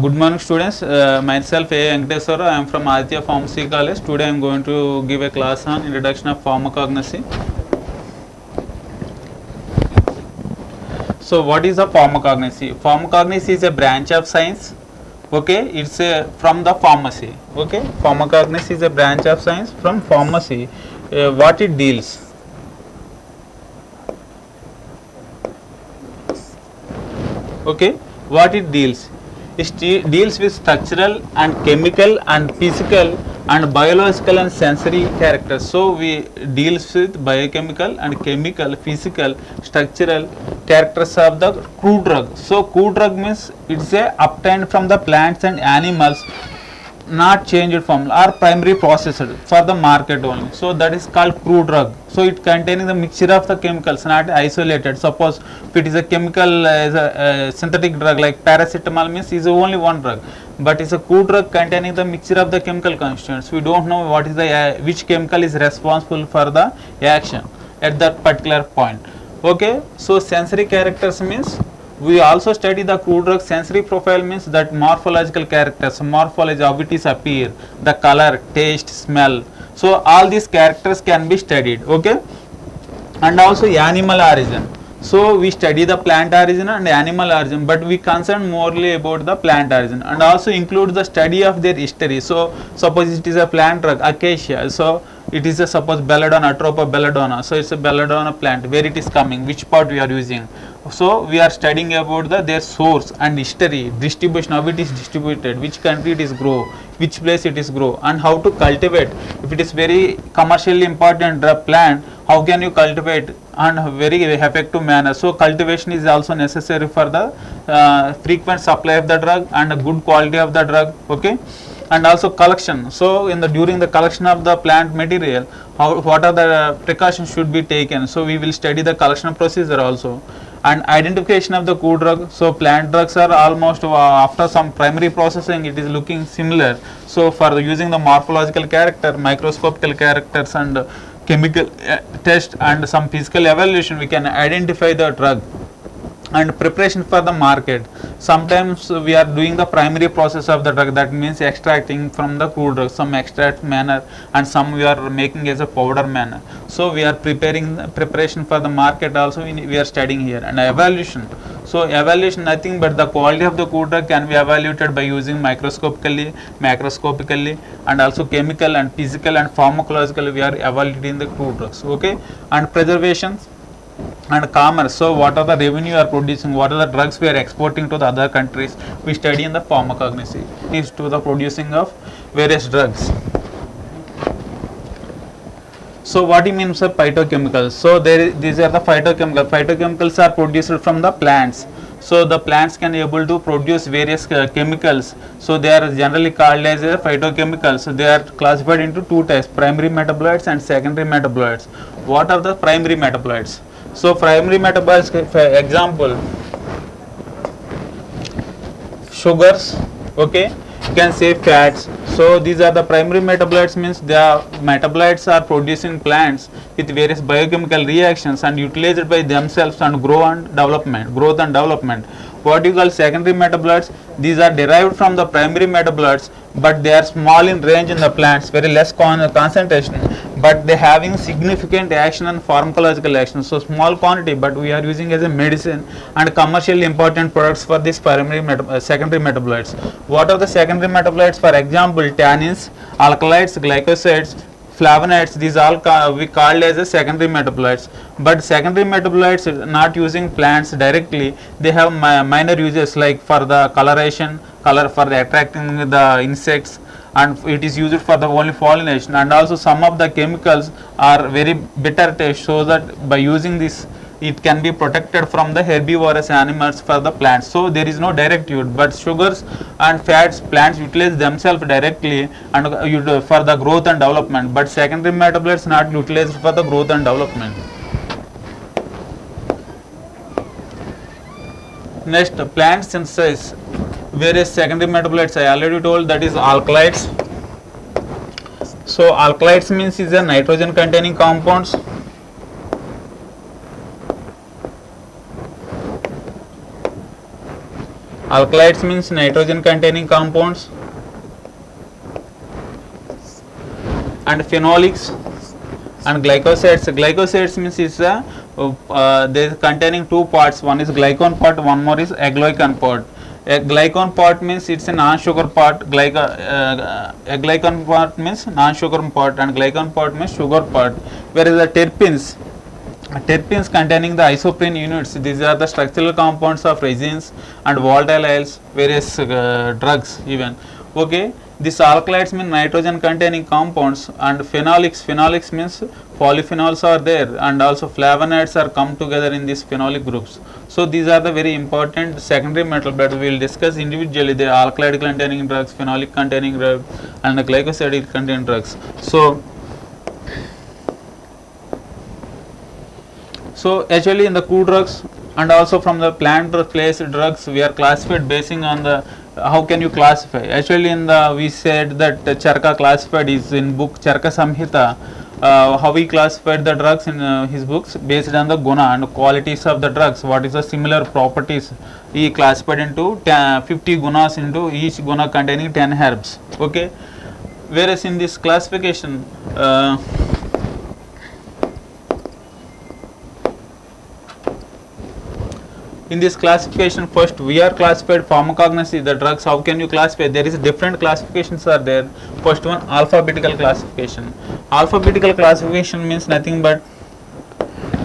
Good morning students, myself A. Venkateswara, I am from Aditya Pharmacy College. Today I am going to give a class on introduction of pharmacognosy. So what is the pharmacognosy? Pharmacognosy is a branch of science, okay, it's from the pharmacy, okay. Pharmacognosy is a branch of science from pharmacy. What it deals? Okay, what it deals? It deals with structural and chemical and physical and biological and sensory characters. So we deals with biochemical and chemical, physical, structural characters of the crude drug. So crude drug means it's a obtained from the plants and animals, not changed from or primary processed for the market only. So that is called crude drug. So it containing the mixture of the chemicals, not isolated. Suppose if it is a chemical synthetic drug like paracetamol means is only one drug, but it's a crude drug containing the mixture of the chemical constituents. We don't know what is the which chemical is responsible for the action at that particular point. Okay, so sensory characters means we also study the crude drug sensory profile means that morphological characters, morphology, how it is appear, the color, taste, smell. So all these characters can be studied, okay. And also animal origin. So we study the plant origin and animal origin, but we concern morely about the plant origin, and also include the study of their history. So suppose it is a plant drug, acacia. So it is a suppose belladonna, atropa belladonna. So it's a belladonna plant, where it is coming, which part we are using. So we are studying about their source and history, distribution, how it is distributed, which country it is grow, which place it is grow, and how to cultivate. If it is very commercially important plant, how can you cultivate and very effective manner. So cultivation is also necessary for the frequent supply of the drug and a good quality of the drug, okay. And also collection. So in the during the collection of the plant material, what are the precautions should be taken. So we will study the collection procedure also. And identification of the crude drug. So plant drugs are almost after some primary processing it is looking similar. So for using the morphological character, microscopical characters and chemical test and some physical evaluation, we can identify the drug. And preparation for the market. Sometimes we are doing the primary process of the drug, that means extracting from the crude drug, some extract manner, and some we are making as a powder manner. So we are preparing preparation for the market also we are studying here. And evaluation. So evaluation nothing but the quality of the crude drug can be evaluated by using microscopically, macroscopically, and also chemical and physical and pharmacological we are evaluating the crude drugs, okay. And preservation and commerce. So what are the revenue you are producing, what are the drugs we are exporting to the other countries, we study in the pharmacognosy is to the producing of various drugs. So what it means of phytochemicals? So these are the phytochemicals. Phytochemicals are produced from the plants. So the plants can able to produce various chemicals. So they are generally called as phytochemicals. So they are classified into two types, primary metabolites and secondary metabolites. What are the primary metabolites? So primary metabolites, for example, sugars, okay, you can say fats. So these are the primary metabolites, means the metabolites are producing plants with various biochemical reactions and utilized by themselves and growth and development. What you call secondary metabolites, these are derived from the primary metabolites, but they are small in range in the plants, very less concentration, but they having significant action and pharmacological action. So small quantity, but we are using as a medicine and commercially important products for this primary secondary metabolites. What are the secondary metabolites? For example, tannins, alkaloids, glycosides, flavonoids, these all we called as a secondary metabolites. But secondary metabolites not using plants directly, they have minor uses like for the coloration, for the attracting the insects, and it is used for the only pollination. And also some of the chemicals are very bitter taste, so that by using this it can be protected from the herbivorous animals for the plants. So there is no direct use, but sugars and fats plants utilize themselves directly and for the growth and development, but secondary metabolites not utilized for the growth and development. Next, plant synthesis various secondary metabolites. I already told, that is alkaloids. So alkaloids means is a nitrogen containing compounds. Alkalides means nitrogen containing compounds, and phenolics and glycosides. Glycosides means it's they are containing two parts. One is glycone part, one more is aglycan part. A glycone part means it's a non-sugar part. A glycone part means non-sugar part, and glycone part means sugar part. Whereas the terpenes containing the isoprene units. These are the structural compounds of resins and volatile oils, various drugs even. Okay, these alkalides mean nitrogen containing compounds, and phenolics means polyphenols are there, and also flavonoids are come together in these phenolic groups. So these are the very important secondary metal, but we will discuss individually the alkaloid containing drugs, phenolic containing drugs, and the glycosidic containing drugs. So actually in the crude drugs and also from the plant based drugs, we are classified basing on the how can you classify. Actually in the we said that Charka classified is in book Charka Samhita. How he classified the drugs in his books based on the guna and qualities of the drugs. What is the similar properties? He classified into 50 gunas, into each guna containing 10 herbs. Okay, whereas in this classification. In this classification, first we are classified pharmacognosy, the drugs. How can you classify? There is different classifications are there. First one, alphabetical classification. Alphabetical classification means nothing but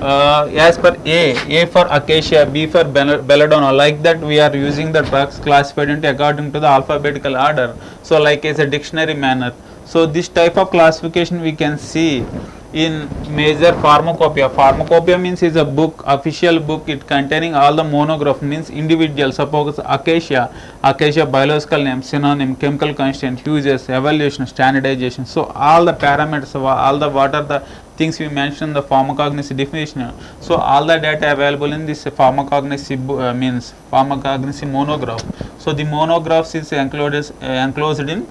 as per A for acacia, B for belladonna, like that we are using the drugs classified into according to the alphabetical order. So like as a dictionary manner. So this type of classification we can see in major pharmacopoeia. Pharmacopoeia means is a book, official book, it containing all the monograph, means individual. Suppose acacia biological name, synonym, chemical constant, uses, evaluation, standardization. So all the parameters, all the what are the things we mentioned in the pharmacognosy definition. So all the data available in this pharmacognosy means pharmacognosy monograph. So the monographs is enclosed in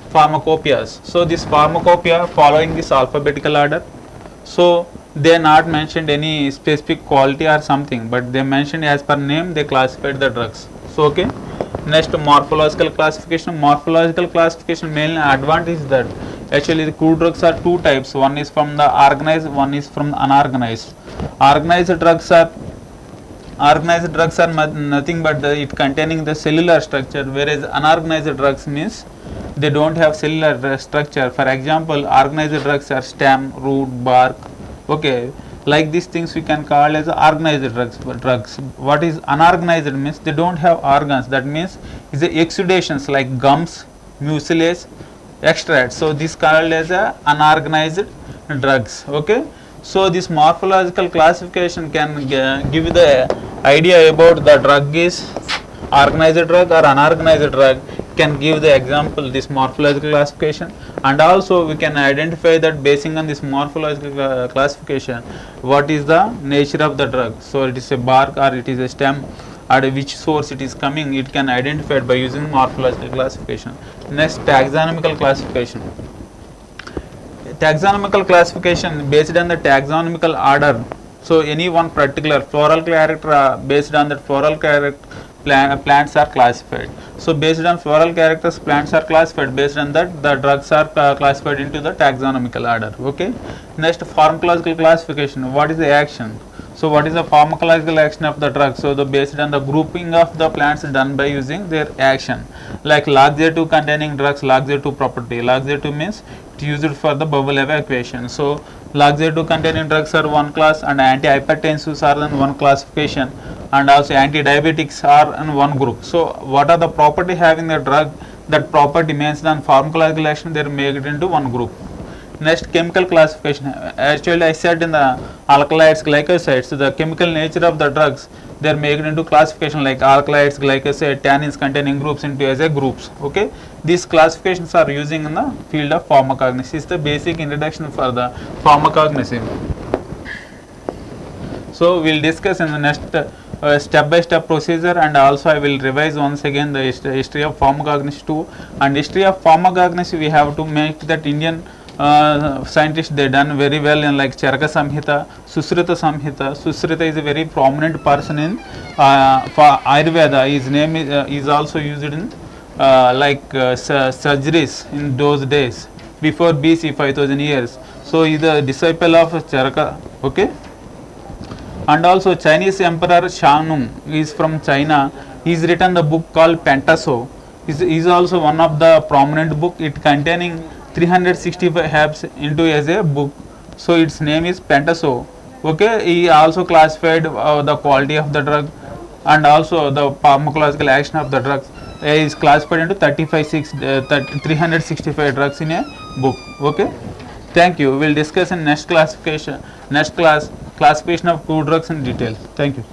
pharmacopoeias. So this pharmacopoeia following this alphabetical order. So they not mentioned any specific quality or something, but they mentioned as per name they classified the drugs. So okay. Next, morphological classification. Morphological classification main advantage is that actually the crude drugs are two types. One is from the organized, one is from the unorganized. Organized drugs are nothing but it containing the cellular structure, whereas unorganized drugs means they don't have cellular structure. For example, organized drugs are stem, root, bark. Okay, like these things we can call as organized drugs. What is unorganized means they don't have organs. That means is the exudations like gums, mucilage, extract. So this called as a unorganized drugs. Okay. So this morphological classification can give you the idea about the drug is organized drug or unorganized drug. Can give the example this morphological classification, and also we can identify that basing on this morphological classification what is the nature of the drug. So it is a bark or it is a stem, or which source it is coming, it can identify by using morphological classification. Next, taxonomical classification. Taxonomical classification based on the taxonomical order. So any one particular floral character based on that floral character plants are classified. So based on floral characters plants are classified, based on that the drugs are classified into the taxonomical order. Okay. Next, pharmacological classification. What is the action? So what is the pharmacological action of the drug? So the based on the grouping of the plants done by using their action. Like laxative containing drugs, laxative property. Laxative means it used for the bowel evacuation. So laxative containing drugs are one class, and antihypertensives are in one classification, and also anti-diabetics are in one group. So what are the property having the drug? That property means on pharmacological action they are made into one group. Next, chemical classification. Actually I said in the alkalides, glycosides, the chemical nature of the drugs they are made into classification like alkalides, glycoside, tannins containing groups into as a groups. Okay, these classifications are using in the field of pharmacognosy. Is the basic introduction for the pharmacognosy. So we will discuss in the next step by step procedure, and also I will revise once again the history of pharmacognosy too. And history of pharmacognosy we have to make that Indian scientists they done very well in like Charaka Samhita, Susrita Samhita. Susrita is a very prominent person in for Ayurveda. His name is also used in surgeries in those days before BC 5000 years. So he is a disciple of Charaka. Okay. And also Chinese Emperor Xiangnong is from China. He's written the book called Pentaso. Is also one of the prominent book. It containing 365 herbs into as a book. So its name is Pentaso. Okay, he also classified the quality of the drug and also the pharmacological action of the drugs. Is classified into 365 drugs in a book. Okay. Thank you. We'll discuss in next classification, classification of two drugs in detail. Thank you.